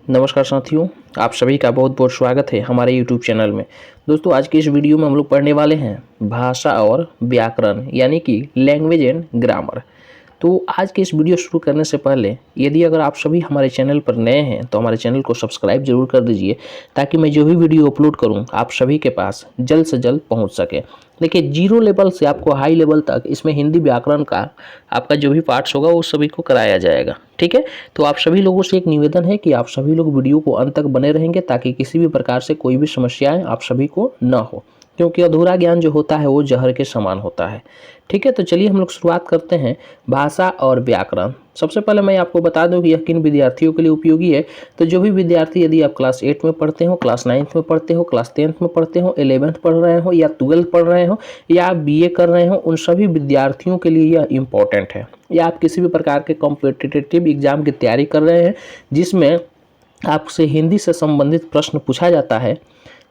नमस्कार साथियों, आप सभी का बहुत बहुत स्वागत है हमारे YouTube चैनल में। दोस्तों, आज के इस वीडियो में हम लोग पढ़ने वाले हैं भाषा और व्याकरण यानी कि लैंग्वेज एंड ग्रामर। तो आज के इस वीडियो शुरू करने से पहले यदि अगर आप सभी हमारे चैनल पर नए हैं तो हमारे चैनल को सब्सक्राइब जरूर कर दीजिए, ताकि मैं जो भी वीडियो अपलोड करूं आप सभी के पास जल्द से जल्द पहुंच सके। देखिए, जीरो लेवल से आपको हाई लेवल तक इसमें हिंदी व्याकरण का आपका जो भी पार्ट्स होगा वो सभी को कराया जाएगा। ठीक है, तो आप सभी लोगों से एक निवेदन है कि आप सभी लोग वीडियो को अंत तक बने रहेंगे, ताकि किसी भी प्रकार से कोई भी समस्याएं आप सभी को न हो, क्योंकि अधूरा ज्ञान जो होता है वो जहर के समान होता है। ठीक है, तो चलिए हम लोग शुरुआत करते हैं भाषा और व्याकरण। सबसे पहले मैं आपको बता दूं कि यह किन विद्यार्थियों के लिए उपयोगी है। तो जो भी विद्यार्थी, यदि आप क्लास 8 में पढ़ते हो, क्लास 9 में पढ़ते हो, क्लास 10 में पढ़ते हो, 11th पढ़ रहे हो या 12th पढ़ रहे हो या आप BA कर रहे हो, उन सभी विद्यार्थियों के लिए यह इम्पोर्टेंट है। या आप किसी भी प्रकार के कॉम्पिटिटिव एग्जाम की तैयारी कर रहे हैं जिसमें आपसे हिंदी से संबंधित प्रश्न पूछा जाता है,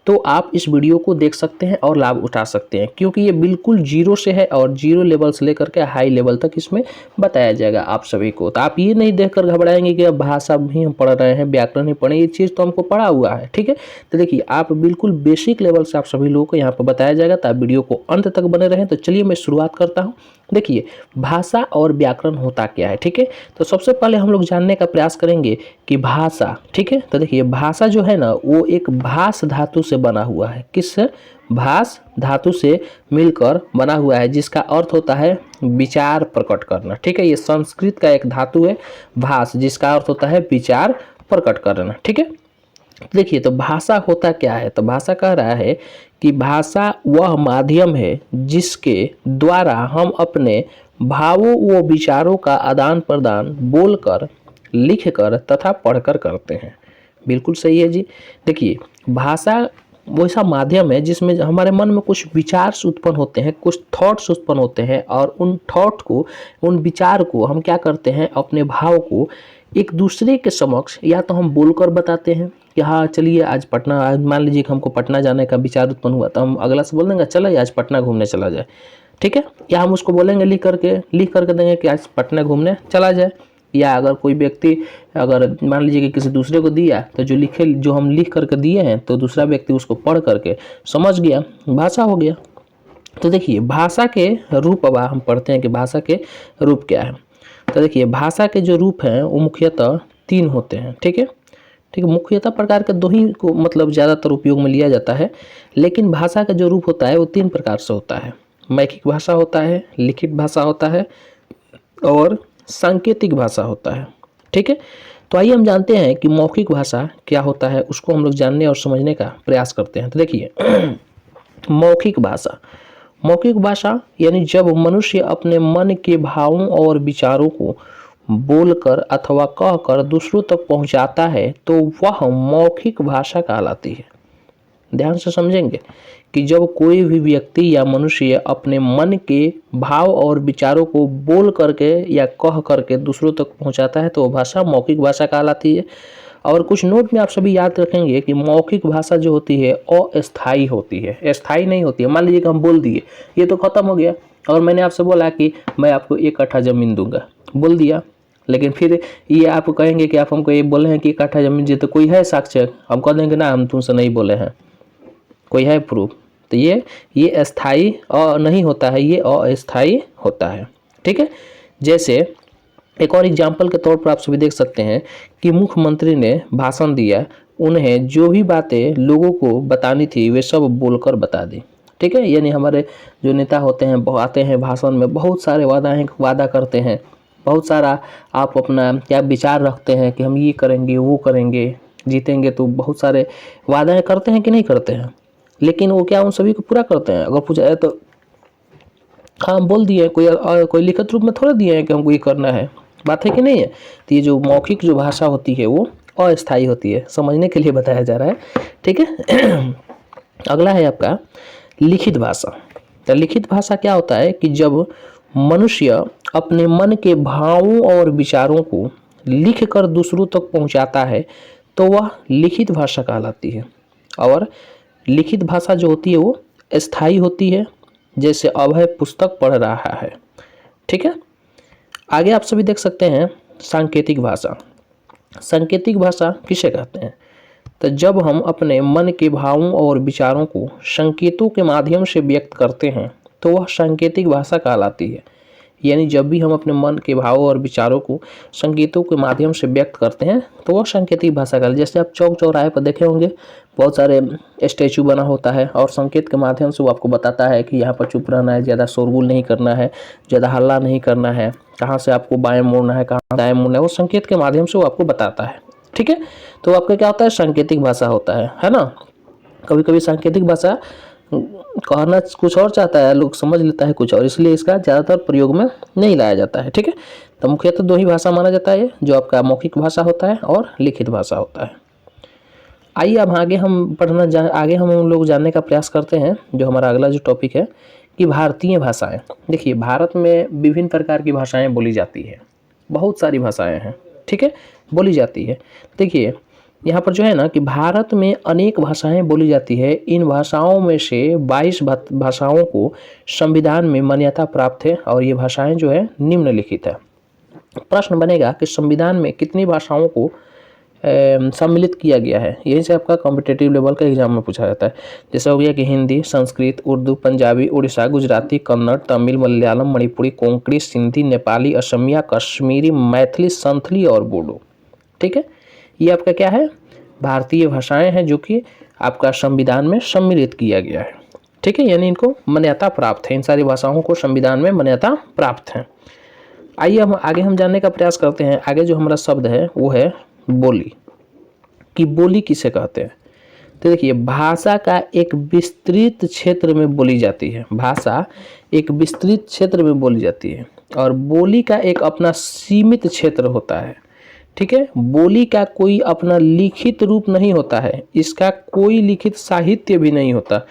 तो आप इस वीडियो को देख सकते हैं और लाभ उठा सकते हैं, क्योंकि ये बिल्कुल जीरो से है और जीरो लेवल से लेकर के हाई लेवल तक इसमें बताया जाएगा आप सभी को। तो आप ये नहीं देखकर घबराएंगे कि अब भाषा भी हम पढ़ रहे हैं, व्याकरण ही पढ़े, ये चीज़ तो हमको पढ़ा हुआ है। ठीक है, तो देखिए, आप बिल्कुल बेसिक लेवल से आप सभी लोगों को यहाँ पर बताया जाएगा, तो आप वीडियो को अंत तक बने रहें। तो चलिए मैं शुरुआत करता हूँ। देखिए, भाषा और व्याकरण होता क्या है। ठीक है, तो सबसे पहले हम लोग जानने का प्रयास करेंगे कि भाषा, ठीक है, तो देखिए भाषा जो है ना वो एक भास धातु से बना हुआ है। किससे? भास धातु से मिलकर बना हुआ है, जिसका अर्थ होता है विचार प्रकट करना। ठीक है, ये संस्कृत का एक धातु है भास, जिसका अर्थ होता है विचार प्रकट करना। ठीक है, देखिए, तो भाषा होता क्या है। तो भाषा कह रहा है कि भाषा वह माध्यम है जिसके द्वारा हम अपने भावों व विचारों का आदान प्रदान बोलकर, लिखकर तथा पढ़कर करते हैं। बिल्कुल सही है जी। देखिए, भाषा वैसा माध्यम है जिसमें हमारे मन में कुछ विचार उत्पन्न होते हैं, कुछ थॉट्स उत्पन्न होते हैं, और उन थॉट को, उन विचार को हम क्या करते हैं, अपने भाव को एक दूसरे के समक्ष या तो हम बोलकर बताते हैं कि हाँ चलिए आज पटना, आज मान लीजिए कि हमको पटना जाने का विचार उत्पन्न हुआ, तो हम अगला से बोल देंगे चलो आज पटना घूमने चला जाए। ठीक है, या हम उसको बोलेंगे लिख करके देंगे कि आज पटना घूमने चला जाए। या अगर कोई व्यक्ति, अगर मान लीजिए कि किसी दूसरे को दिया, तो जो हम लिख करके दिए हैं तो दूसरा व्यक्ति उसको पढ़ करके समझ गया, भाषा हो गया। तो देखिए, भाषा के रूप, अब हम पढ़ते हैं कि भाषा के रूप क्या है। तो देखिए, भाषा के जो रूप हैं वो मुख्यतः 3 होते हैं। ठीक है, मुख्यतः प्रकार के 2 ही को मतलब ज़्यादातर उपयोग में लिया जाता है, लेकिन भाषा का जो रूप होता है वो 3 प्रकार से होता है। मौखिक भाषा होता है, लिखित भाषा होता है और सांकेतिक भाषा होता है। ठीक है, तो आइए हम जानते हैं कि मौखिक भाषा क्या होता है, उसको हम लोग जानने और समझने का प्रयास करते हैं। तो देखिए मौखिक भाषा यानी जब मनुष्य अपने मन के भावों और विचारों को बोलकर अथवा कहकर दूसरों तक पहुंचाता है तो वह मौखिक भाषा कहलाती है। ध्यान से समझेंगे कि जब कोई भी व्यक्ति या मनुष्य अपने मन के भाव और विचारों को बोल करके या कह करके दूसरों तक पहुंचाता है तो वह भाषा मौखिक भाषा कहलाती है। और कुछ नोट में आप सभी याद रखेंगे कि मौखिक भाषा जो होती है अस्थायी होती है, स्थायी नहीं होती है। मान लीजिए कि हम बोल दिए, ये तो खत्म हो गया, और मैंने आपसे बोला कि मैं आपको 1 कट्ठा जमीन दूंगा, बोल दिया, लेकिन फिर ये आप कहेंगे कि आप हमको ये बोले हैं कि 1 कट्ठा जमीन जी, तो कोई है साक्ष्य? हम कह देंगे ना, हम तुमसे नहीं बोले हैं, कोई है प्रूफ? तो ये स्थायी नहीं होता है, ये अस्थायी होता है। ठीक है, जैसे एक और एग्जाम्पल के तौर पर आप सभी देख सकते हैं कि मुख्यमंत्री ने भाषण दिया, उन्हें जो भी बातें लोगों को बतानी थी वे सब बोलकर बता दी। ठीक है, यानी हमारे जो नेता होते हैं, आते हैं भाषण में, बहुत सारे वादा करते हैं, बहुत सारा आप अपना क्या विचार रखते हैं कि हम ये करेंगे वो करेंगे, जीतेंगे, तो बहुत सारे वादाएं करते हैं कि नहीं करते हैं। लेकिन वो क्या उन सभी को पूरा करते हैं? अगर पूछा जाए तो हाँ बोल दिए, कोई लिखित रूप में थोड़ा दिए हैं कि हमको ये करना है, बात है कि नहीं है। तो ये जो मौखिक जो भाषा होती है वो अस्थायी होती है, समझने के लिए बताया जा रहा है। ठीक है, अगला है आपका लिखित भाषा। तो लिखित भाषा क्या होता है कि जब मनुष्य अपने मन के भावों और विचारों को लिख कर दूसरों तक पहुंचाता है तो वह लिखित भाषा कहलाती है। और लिखित भाषा जो होती है वो स्थायी होती है, जैसे अभय पुस्तक पढ़ रहा है। ठीक है, आगे आप सभी देख सकते हैं सांकेतिक भाषा। सांकेतिक भाषा किसे कहते हैं? तो जब हम अपने मन के भावों और विचारों को संकेतों के माध्यम से व्यक्त करते हैं तो वह सांकेतिक भाषा कहलाती है। यानी जब भी हम अपने मन के भावों और विचारों को संकेतों के माध्यम से व्यक्त करते हैं तो वह सांकेतिक भाषा कहलाती है। जैसे आप चौक चौराहे पर देखे होंगे, बहुत सारे स्टैचू बना होता है और संकेत के माध्यम से वो आपको बताता है कि यहाँ पर चुप रहना है, ज़्यादा शोरगुल नहीं करना है, ज़्यादा हल्ला नहीं करना है, कहाँ से आपको बाएं मुड़ना है, कहाँ दाएं मुड़ना है, वो संकेत के माध्यम से वो आपको बताता है। ठीक है, तो आपका क्या होता है? सांकेतिक भाषा होता है ना। कभी कभी सांकेतिक भाषा कहना कुछ और चाहता है, लोग समझ लेता है कुछ और, इसलिए इसका ज़्यादातर प्रयोग में नहीं लाया जाता है। ठीक है, तो मुख्यतः दो ही भाषा माना जाता है, जो आपका मौखिक भाषा होता है और लिखित भाषा होता है। आइए अब आगे हम लोग जानने का प्रयास करते हैं, जो हमारा अगला जो टॉपिक है कि भारतीय भाषाएं। देखिए, भारत में विभिन्न प्रकार की भाषाएं बोली जाती है, बहुत सारी भाषाएं हैं, ठीक है, बोली जाती है। देखिए यहाँ पर जो है ना कि भारत में अनेक भाषाएं बोली जाती है। इन भाषाओं में से 22 भाषाओं को संविधान में मान्यता प्राप्त है और ये भाषाएं जो है निम्नलिखित है। प्रश्न बनेगा कि संविधान में कितनी भाषाओं को सम्मिलित किया गया है? यही से आपका कॉम्पिटिटिव लेवल का एग्जाम में पूछा जाता है। जैसे हो गया कि हिंदी, संस्कृत, उर्दू, पंजाबी, उड़ीसा, गुजराती, कन्नड़, तमिल, मलयालम, मणिपुरी, कोंकणी, सिंधी, नेपाली, असमिया, कश्मीरी, मैथिली, संथली और बोडो। ठीक है, ये आपका क्या है? भारतीय भाषाएं हैं जो कि आपका संविधान में सम्मिलित किया गया है। ठीक है, यानी इनको मान्यता प्राप्त है, इन सारी भाषाओं को संविधान में मान्यता प्राप्त है। आइए हम आगे जानने का प्रयास करते हैं। आगे जो हमारा शब्द है वो है बोली। कि बोली किसे कहते हैं? तो देखिए, भाषा का एक विस्तृत क्षेत्र में बोली जाती है। भाषा एक विस्तृत क्षेत्र में बोली जाती है और बोली का एक अपना सीमित क्षेत्र होता है। ठीक है, बोली का कोई अपना लिखित रूप नहीं होता है, इसका कोई लिखित साहित्य भी नहीं होता।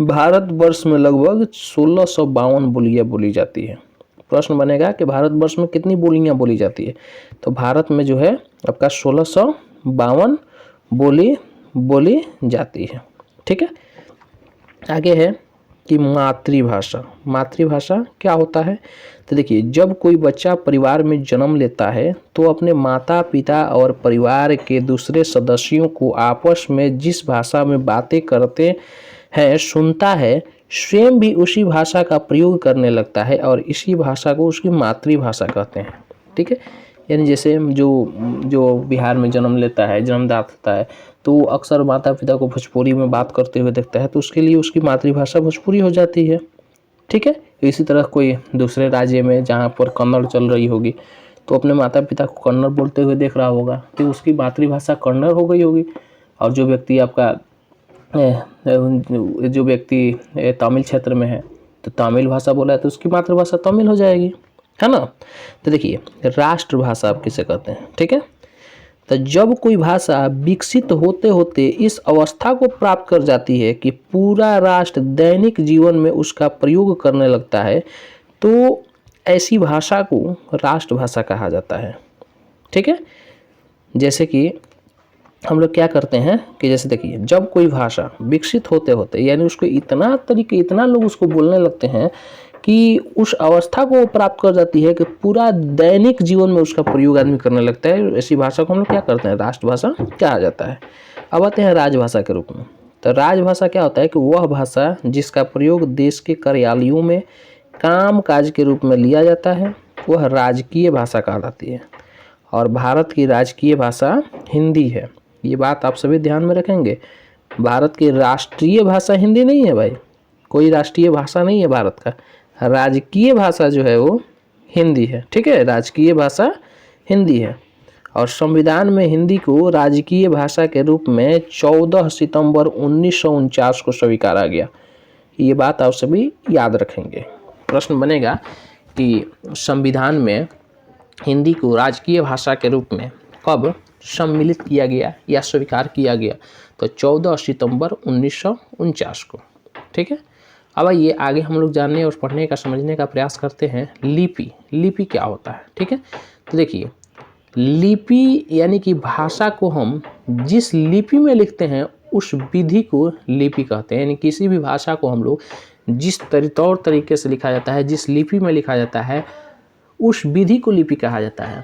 भारतवर्ष में लगभग 1652 बोलियां बोली जाती है। प्रश्न बनेगा कि भारतवर्ष में कितनी बोलियां बोली जाती है? तो भारत में जो है आपका 1652 बोली जाती है। ठीक है, आगे है कि मातृभाषा। मातृभाषा क्या होता है? तो देखिए, जब कोई बच्चा परिवार में जन्म लेता है तो अपने माता पिता और परिवार के दूसरे सदस्यों को आपस में जिस भाषा में बातें करते हैं सुनता है, स्वयं भी उसी भाषा का प्रयोग करने लगता है और इसी भाषा को उसकी मातृभाषा कहते हैं। ठीक है, यानी जैसे जो बिहार में जन्म लेता है, जन्मदाता होता है, तो अक्सर माता पिता को भोजपुरी में बात करते हुए देखता है, तो उसके लिए उसकी मातृभाषा भोजपुरी हो जाती है। ठीक है, इसी तरह कोई दूसरे राज्य में जहाँ पर कन्नड़ चल रही होगी तो अपने माता पिता को कन्नड़ बोलते हुए देख रहा होगा, तो उसकी मातृभाषा कन्नड़ हो गई होगी। और जो व्यक्ति तमिल क्षेत्र में है तो तमिल भाषा बोला है तो उसकी मातृभाषा तमिल हो जाएगी, है ना। तो देखिए, राष्ट्रभाषा आप किसे कहते हैं? ठीक है, तो जब कोई भाषा विकसित होते होते इस अवस्था को प्राप्त कर जाती है कि पूरा राष्ट्र दैनिक जीवन में उसका प्रयोग करने लगता है, तो ऐसी भाषा को राष्ट्रभाषा कहा जाता है। ठीक है, जैसे कि हम लोग क्या करते हैं कि जैसे देखिए, जब कोई भाषा विकसित होते होते यानी उसको इतना लोग उसको बोलने लगते हैं कि उस अवस्था को प्राप्त कर जाती है कि पूरा दैनिक जीवन में उसका प्रयोग आदमी करने लगता है, ऐसी भाषा को हम लोग क्या करते हैं? राष्ट्रभाषा कहा जाता है। अब आते हैं राजभाषा के रूप में। तो राजभाषा क्या होता है कि वह भाषा जिसका प्रयोग देश के कार्यालयों में काम काज के रूप में लिया जाता है, वह राजकीय भाषा कहलाती है। और भारत की राजकीय भाषा हिंदी है, ये बात आप सभी ध्यान में रखेंगे। भारत की राष्ट्रीय भाषा हिंदी नहीं है भाई, कोई राष्ट्रीय भाषा नहीं है भारत का, राजकीय भाषा जो है वो हिंदी है। ठीक है, राजकीय भाषा हिंदी है और संविधान में हिंदी को राजकीय भाषा के रूप में 14 सितंबर 1949 को स्वीकारा गया। ये बात आप सभी याद रखेंगे। प्रश्न बनेगा कि संविधान में हिंदी को राजकीय भाषा के रूप में कब सम्मिलित किया गया या स्वीकार किया गया? तो 14 सितंबर 1949 को। ठीक है, अब आइए आगे हम लोग जानने और पढ़ने का समझने का प्रयास करते हैं। लिपि। लिपि क्या होता है? ठीक है, तो देखिए, लिपि यानी कि भाषा को हम जिस लिपि में लिखते हैं उस विधि को लिपि कहते हैं। यानी किसी भी भाषा को हम लोग जिस तौर तरीके से लिखा जाता है, जिस लिपि में लिखा जाता है, उस विधि को लिपि कहा जाता है।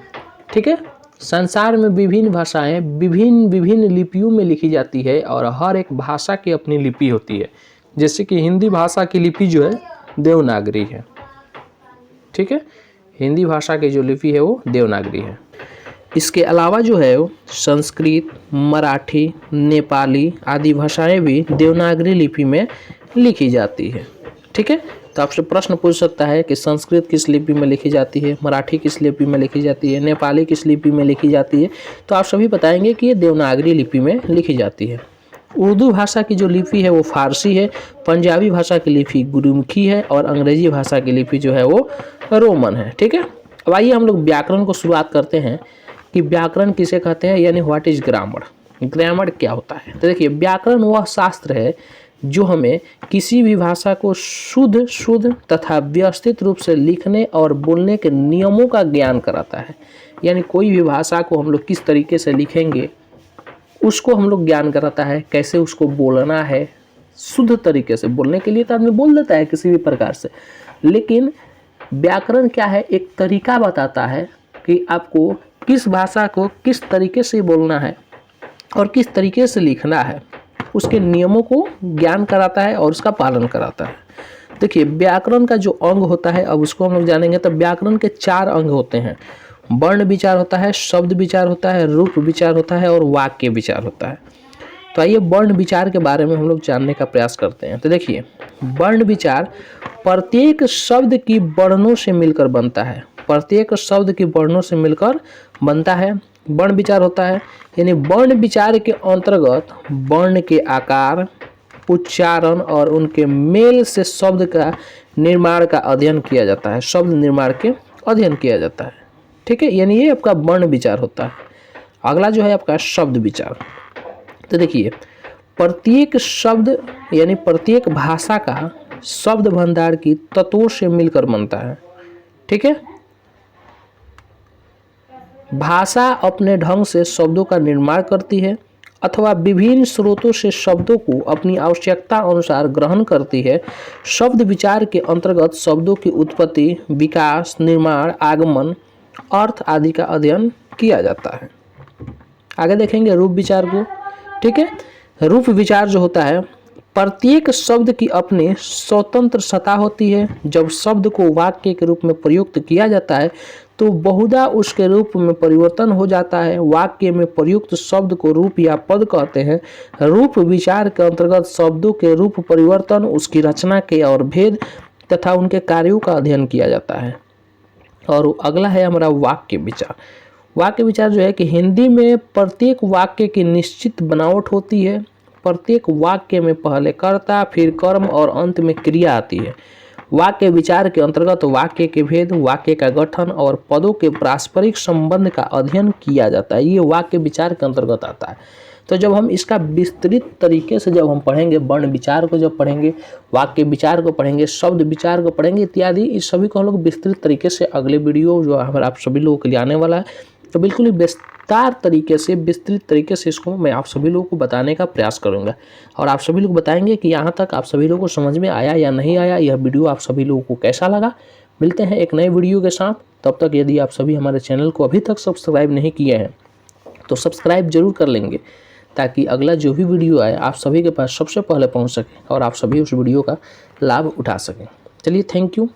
ठीक है, संसार में विभिन्न भाषाएं विभिन्न विभिन्न लिपियों में लिखी जाती है और हर एक भाषा की अपनी लिपि होती है। जैसे कि हिंदी भाषा की लिपि जो है देवनागरी है, ठीक है, हिंदी भाषा की जो लिपि है वो देवनागरी है। इसके अलावा जो है वो संस्कृत, मराठी, नेपाली आदि भाषाएं भी देवनागरी लिपि में लिखी जाती है, ठीक है। तो आपसे प्रश्न पूछ सकता है कि संस्कृत किस लिपि में लिखी जाती है, मराठी किस लिपि में लिखी जाती है, नेपाली किस लिपि में लिखी जाती है, तो आप सभी बताएंगे कि ये देवनागरी लिपि में लिखी जाती है। उर्दू भाषा की जो लिपि है वो फारसी है, पंजाबी भाषा की लिपि गुरुमुखी है और अंग्रेजी भाषा की लिपि जो है वो रोमन है, ठीक है। अब आइए हम लोग व्याकरण को शुरुआत करते हैं कि व्याकरण किसे कहते हैं, यानी व्हाट इज ग्रामर, ग्रामर क्या होता है। तो देखिए, व्याकरण वह शास्त्र है जो हमें किसी भी भाषा को शुद्ध तथा व्यवस्थित रूप से लिखने और बोलने के नियमों का ज्ञान कराता है। यानी कोई भी भाषा को हम लोग किस तरीके से लिखेंगे उसको हम लोग ज्ञान कराता है, कैसे उसको बोलना है शुद्ध तरीके से। बोलने के लिए तो आदमी बोल देता है किसी भी प्रकार से, लेकिन व्याकरण क्या है, एक तरीका बताता है कि आपको किस भाषा को किस तरीके से बोलना है और किस तरीके से लिखना है, उसके नियमों को ज्ञान कराता है और उसका पालन कराता है। देखिए, व्याकरण का जो अंग होता है, अब उसको हम लोग जानेंगे। तो व्याकरण के 4 अंग होते हैं। वर्ण विचार होता है, शब्द विचार होता है, रूप विचार होता है और वाक्य विचार होता है। तो आइए वर्ण विचार के बारे में हम लोग जानने का प्रयास करते हैं। तो देखिए, वर्ण विचार प्रत्येक शब्द की वर्णों से मिलकर बनता है, प्रत्येक शब्द की वर्णों से मिलकर बनता है वर्ण विचार होता है। यानी वर्ण विचार के अंतर्गत वर्ण के आकार, उच्चारण और उनके मेल से शब्द का निर्माण का अध्ययन किया जाता है, शब्द निर्माण के अध्ययन किया जाता है, ठीक है। यानी ये आपका वर्ण विचार होता है। अगला जो है आपका शब्द विचार। तो देखिए, प्रत्येक शब्द यानी प्रत्येक भाषा का शब्द भंडार की तत्वों से मिलकर बनता है, ठीक है। भाषा अपने ढंग से शब्दों का निर्माण करती है अथवा विभिन्न स्रोतों से शब्दों को अपनी आवश्यकता अनुसार ग्रहण करती है। शब्द विचार के अंतर्गत शब्दों की उत्पत्ति, विकास, निर्माण, आगमन, अर्थ आदि का अध्ययन किया जाता है। आगे देखेंगे रूप विचार को, ठीक है। रूप विचार जो होता है, प्रत्येक शब्द की अपनी स्वतंत्र सत्ता होती है। जब शब्द को वाक्य के रूप में प्रयुक्त किया जाता है तो बहुधा उसके रूप में परिवर्तन हो जाता है। वाक्य में प्रयुक्त शब्द को रूप या पद कहते हैं। रूप विचार के अंतर्गत शब्दों के रूप परिवर्तन, उसकी रचना के और भेद तथा उनके कार्यों का अध्ययन किया जाता है। और अगला है हमारा वाक्य विचार। वाक्य विचार जो है कि हिंदी में प्रत्येक वाक्य की निश्चित बनावट होती है। प्रत्येक वाक्य में पहले कर्ता, फिर कर्म और अंत में क्रिया आती है। वाक्य विचार के अंतर्गत वाक्य के भेद, वाक्य का गठन और पदों के पारस्परिक संबंध का अध्ययन किया जाता है। ये वाक्य विचार के अंतर्गत आता है। तो जब हम इसका विस्तृत तरीके से जब हम पढ़ेंगे, वर्ण विचार को जब पढ़ेंगे, वाक्य विचार को पढ़ेंगे, शब्द विचार को पढ़ेंगे इत्यादि, इस सभी को हम लोग विस्तृत तरीके से अगले वीडियो जो हमारे आप सभी लोगों के लिए आने वाला है, तो बिल्कुल ही विस्तार तरीके से, विस्तृत तरीके से इसको मैं आप सभी लोगों को बताने का प्रयास करूंगा। और आप सभी लोग बताएंगे कि यहाँ तक आप सभी लोगों को समझ में आया या नहीं आया, यह वीडियो आप सभी लोगों को कैसा लगा। मिलते हैं एक नए वीडियो के साथ। तब तक यदि आप सभी हमारे चैनल को अभी तक सब्सक्राइब नहीं किए हैं तो सब्सक्राइब जरूर कर लेंगे, ताकि अगला जो भी वीडियो आए आप सभी के पास सबसे पहले पहुँच सके और आप सभी उस वीडियो का लाभ उठा सकें। चलिए, थैंक यू।